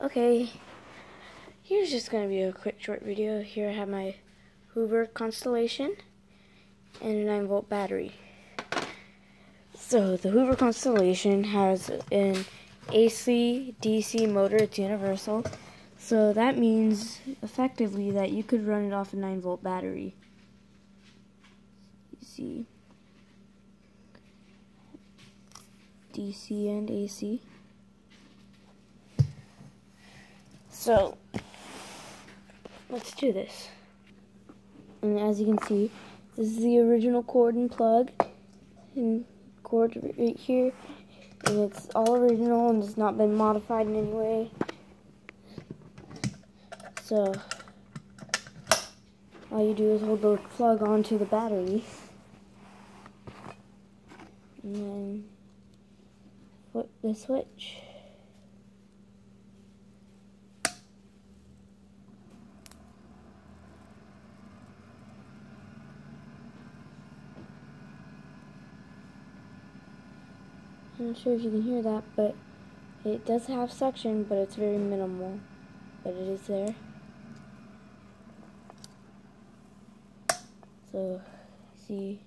Okay, here's just going to be a quick short video. Here I have my Hoover Constellation and a 9-volt battery. So the Hoover Constellation has an AC DC motor. It's universal. So that means effectively that you could run it off a 9-volt battery. You see, DC and AC. So let's do this. And as you can see, this is the original cord and plug and cord right here, and it's all original and it's not been modified in any way. So all you do is hold the plug onto the battery and then flip the switch. I'm not sure if you can hear that, but it does have suction, but it's very minimal. But it is there. So, see.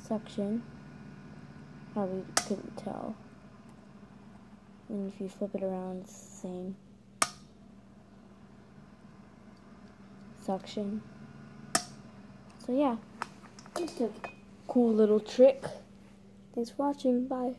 Suction. Probably couldn't tell. And if you flip it around, it's the same. Suction. So yeah, just a cool little trick. Thanks for watching. Bye.